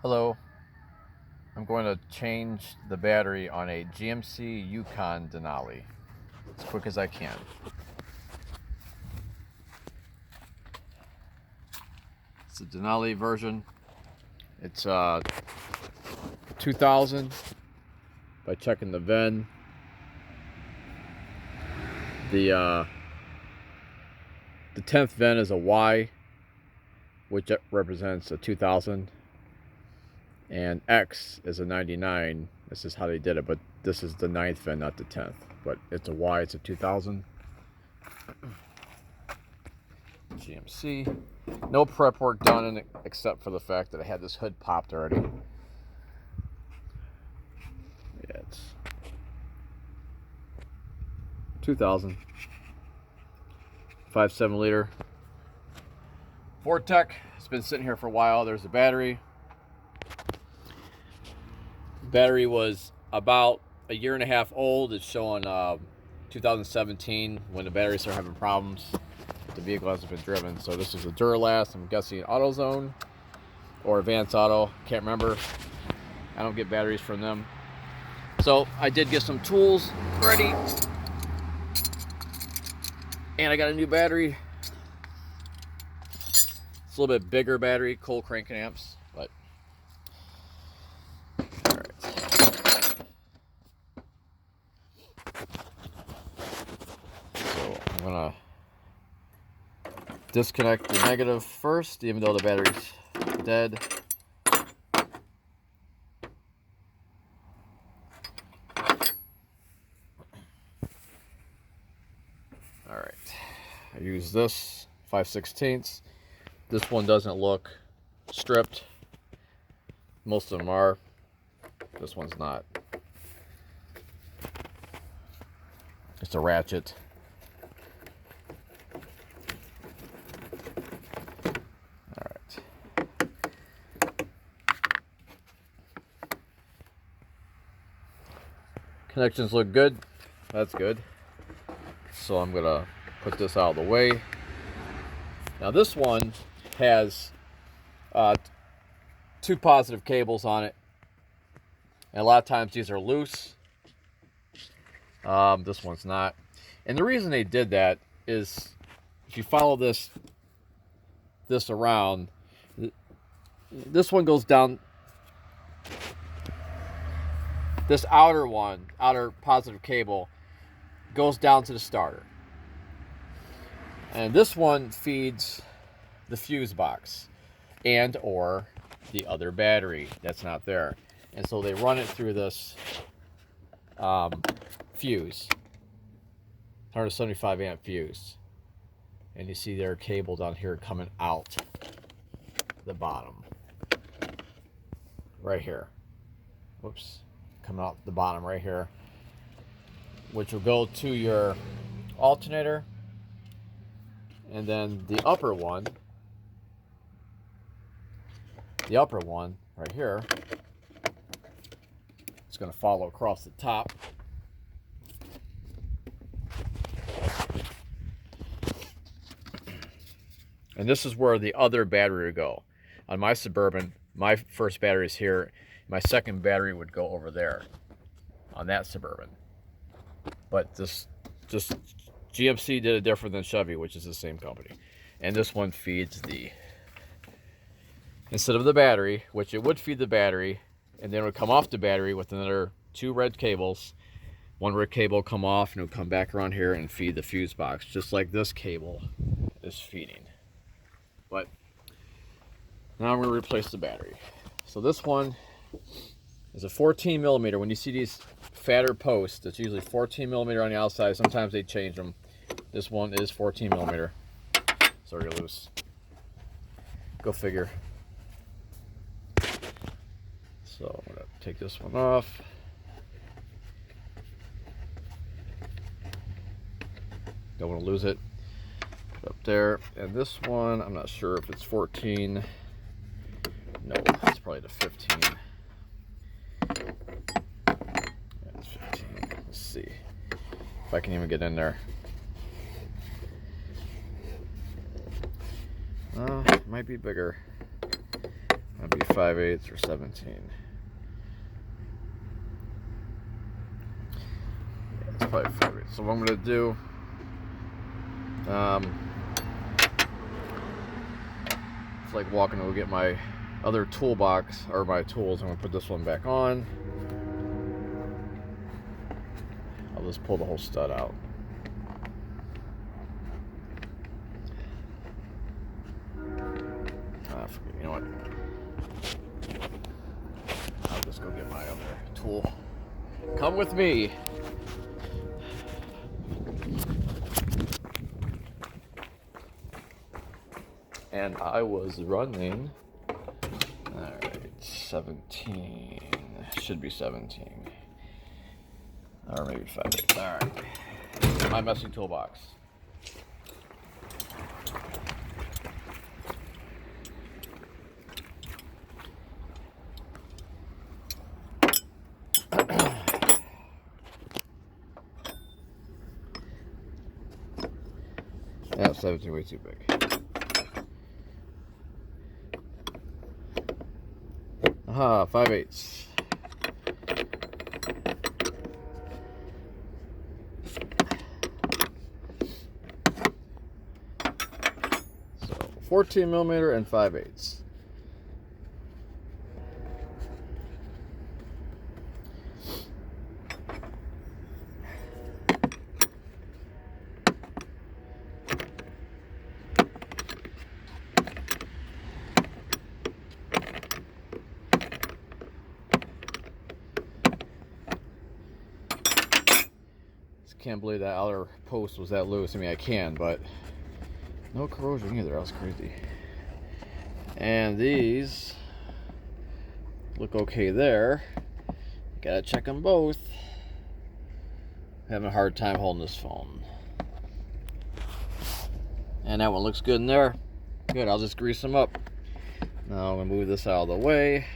Hello, I'm going to change the battery on a GMC Yukon Denali as quick as I can. It's the Denali version. It's 2000 by checking the VIN. The 10th VIN is a Y, which represents a 2000. And X is a 99. This is how they did it, but this is the 9th VIN, not the 10th. But it's a Y, it's a 2000. GMC. No prep work done in it, except for the fact that I had this hood popped already. Yeah, it's 2000. 5.7 liter. Vortec. It's been sitting here for a while. There's the battery. Battery was about a year and a half old. It's showing 2017 when the battery started having problems. The vehicle hasn't been driven. So this is a Duralast. I'm guessing AutoZone or Advance Auto. Can't remember. I don't get batteries from them. So I did get some tools ready. And I got a new battery. It's a little bit bigger battery, cold cranking amps, but all right. So I'm gonna disconnect the negative first, even though the battery's dead. All right, I use this 5/16. This one doesn't look stripped. Most of them are. This one's not. It's a ratchet. All right. Connections look good. That's good. So I'm gonna put this out of the way. Now this one has 2 positive cables on it, and a lot of times these are loose. This one's not, and the reason they did that is if you follow this around, this one goes down. This outer positive cable goes down to the starter, and this one feeds the fuse box and or the other battery that's not there. And so they run it through this fuse, 175 amp fuse, and you see their cable down here coming out the bottom right here. Whoops, coming out the bottom right here, which will go to your alternator. And then the upper one right here, it's going to follow across the top. And this is where the other battery would go. On my Suburban, my first battery is here. My second battery would go over there on that Suburban. But this GMC did it different than Chevy, which is the same company. And this one feeds instead of the battery, which it would feed the battery, and then it would come off the battery with another 2 red cables. One red cable will come off and it would come back around here and feed the fuse box, just like this cable is feeding. But now I'm going to replace the battery. So this one is a 14 millimeter. When you see these fatter posts, it's usually 14 millimeter on the outside. Sometimes they change them. This one is 14 millimeter. Sorry, you're loose. Go figure. So I'm gonna take this one off. Don't want to lose it. Put it up there. And this one, I'm not sure if it's 14. No, it's probably the 15. That's 15. Let's see if I can even get in there. It might be bigger. That'd be 5/8 or 17. Yeah, it's probably 5/8. So what I'm gonna do, it's like walking to go get my other toolbox or my tools. I'm gonna put this one back on. I'll just pull the whole stud out. You know what? I'll just go get my other tool. Come with me. And I was running. Alright, 17. Should be 17. Or maybe 5/8. Alright. My messy toolbox. Yeah, 17 way too big. Aha, 5/8. So 14 millimeter and 5/8. Can't believe that outer post was that loose. I mean, I can, but no corrosion either. That was crazy. And these look okay there. Gotta check them both. Having a hard time holding this phone. And that one looks good in there. Good, I'll just grease them up. Now I'm gonna move this out of the way.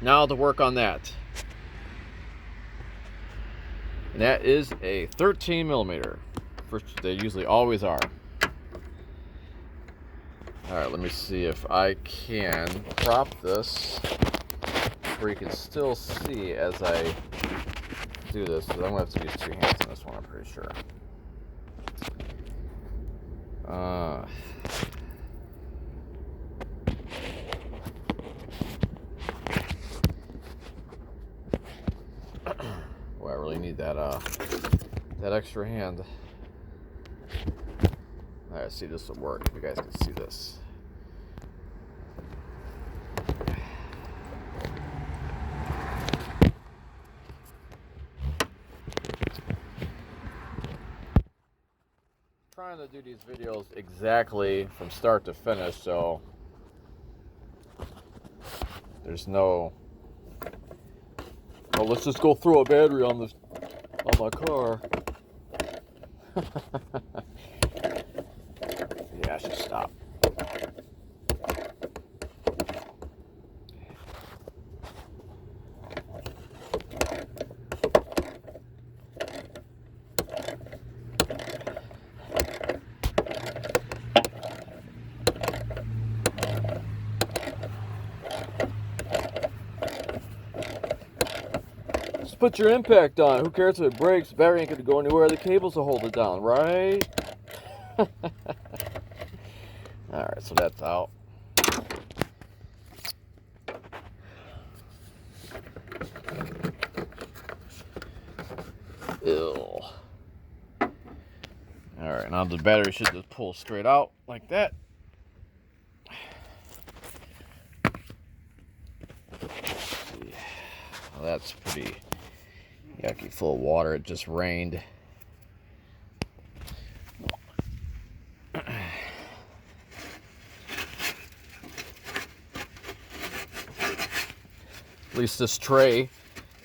Now to work on that. And that is a 13 millimeter. First, they usually always are. All right, let me see if I can crop this where you can still see as I do this. Because I'm gonna have to use 2 hands on this one, I'm pretty sure. Boy, I really need that that extra hand. All right, see, this will work if you guys can see this. Trying to do these videos exactly from start to finish, so there's no, oh, let's just go throw a battery on this on my car. Yeah, I should stop. Just put your impact on. Who cares if it breaks? The battery ain't gonna go anywhere. The cables will hold it down, right? Alright, so that's out. Ew. Alright, now the battery should just pull straight out like that. Well, that's pretty yucky, full of water. It just rained. At least this tray,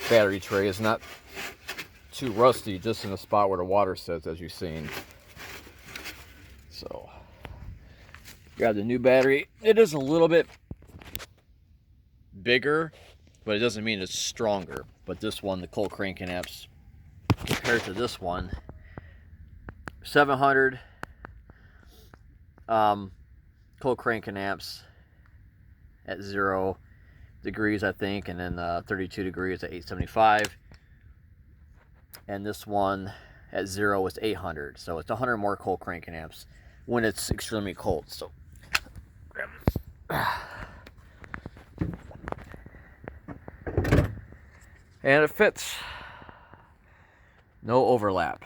battery tray, is not too rusty, just in the spot where the water sits, as you've seen. So, grab the new battery. It is a little bit bigger, but it doesn't mean it's stronger. But this one, the cold cranking amps, compared to this one, 700 cold cranking amps, at 0 degrees, I think, and then 32 degrees at 875. And this one at 0 is 800. So it's 100 more cold cranking amps when it's extremely cold. So and it fits. No overlap.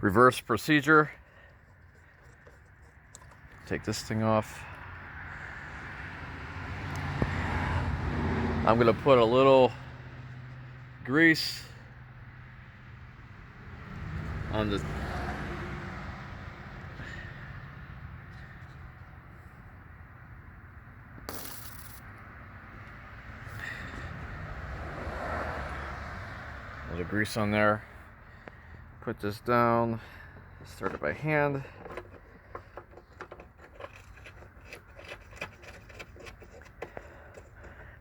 Reverse procedure. Take this thing off. I'm gonna put a little grease on the little grease on there. Put this down. Start it by hand.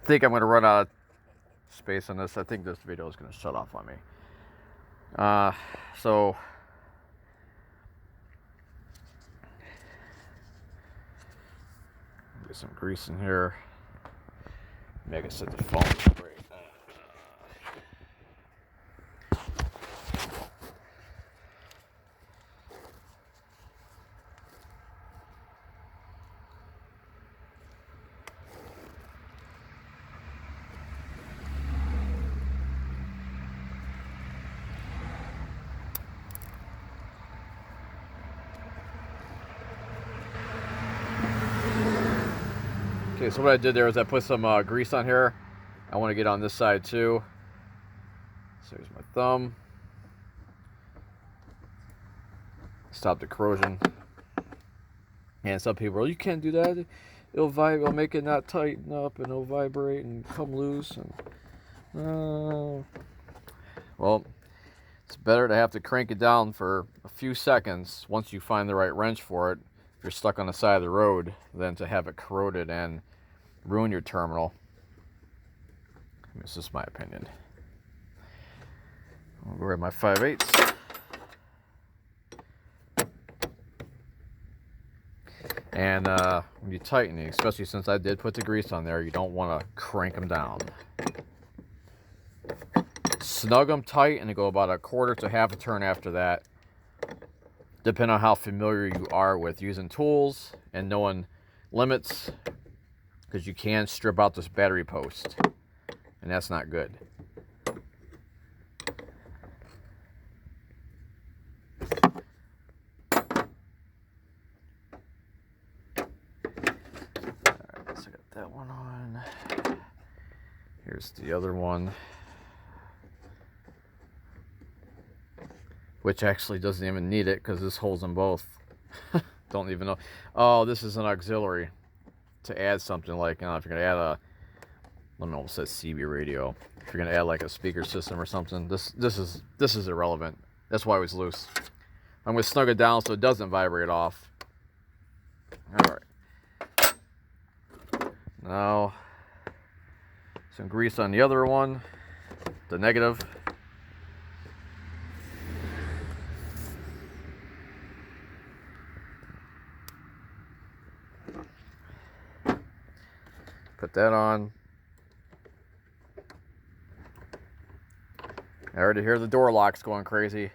I think I'm going to run out of space on this. I think this video is going to shut off on me. So get some grease in here. Maybe I can set the phone straight. Okay, so what I did there is I put some grease on here. I want to get on this side too. So here's my thumb. Stop the corrosion. And some people are, you can't do that. It'll vibrate. It'll make it not tighten up, and it'll vibrate and come loose. And well, it's better to have to crank it down for a few seconds once you find the right wrench for it. If you're stuck on the side of the road, than to have it corroded and ruin your terminal. This is my opinion. I'll go grab my 5/8. And when you tighten it, especially since I did put the grease on there, you don't want to crank them down. Snug them tight and go about a quarter to half a turn after that. Depending on how familiar you are with using tools and knowing limits, because you can strip out this battery post, and that's not good. Alright, so I got that one on. Here's the other one, which actually doesn't even need it because this holds them both. Don't even know. Oh, this is an auxiliary to add something like, I don't know if you're gonna add a, I don't know, it says CB radio. If you're gonna add like a speaker system or something, this is irrelevant. That's why it was loose. I'm gonna snug it down so it doesn't vibrate off. All right. Now some grease on the other one, the negative. Put that on. I already hear the door locks going crazy.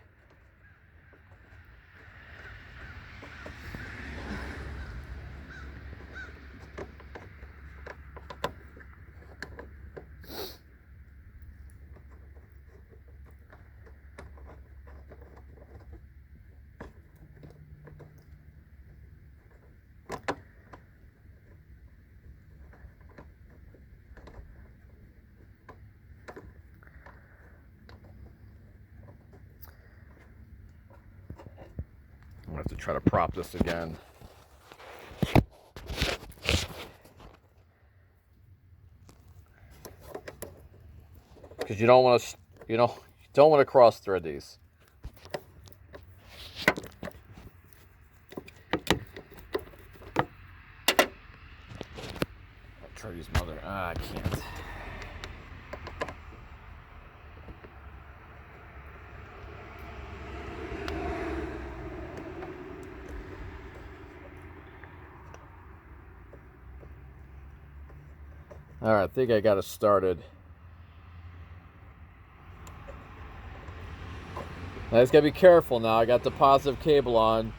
I'm gonna have to try to prop this again. Because you don't want to, you don't want to cross thread these. I'll try to use my other, I can't. All right, I think I got it started. I just gotta be careful now. I got the positive cable on.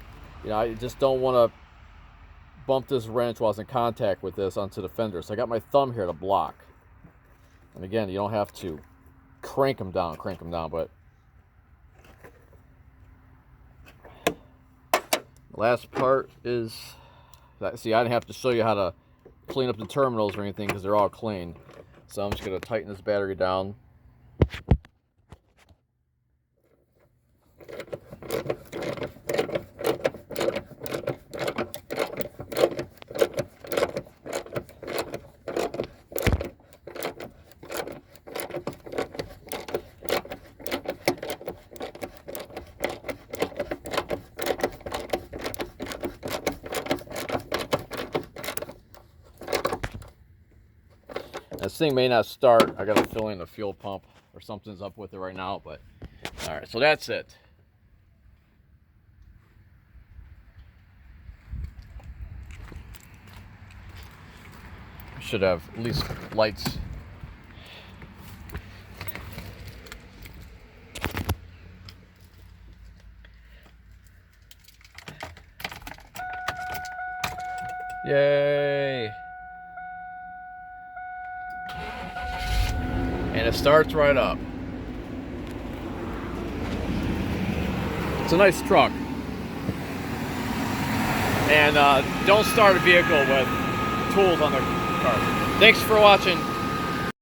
You know, I just don't want to bump this wrench while it's in contact with this onto the fender. So I got my thumb here to block. And again, you don't have to crank them down, but the last part is, see, I didn't have to show you how to clean up the terminals or anything because they're all clean. So I'm just gonna tighten this battery down. This thing may not start. I gotta fill in the fuel pump or something's up with it right now, but all right, so that's it. Should have at least lights. Yay! And it starts right up. It's a nice truck. And don't start a vehicle with tools on the car. Thanks for watching.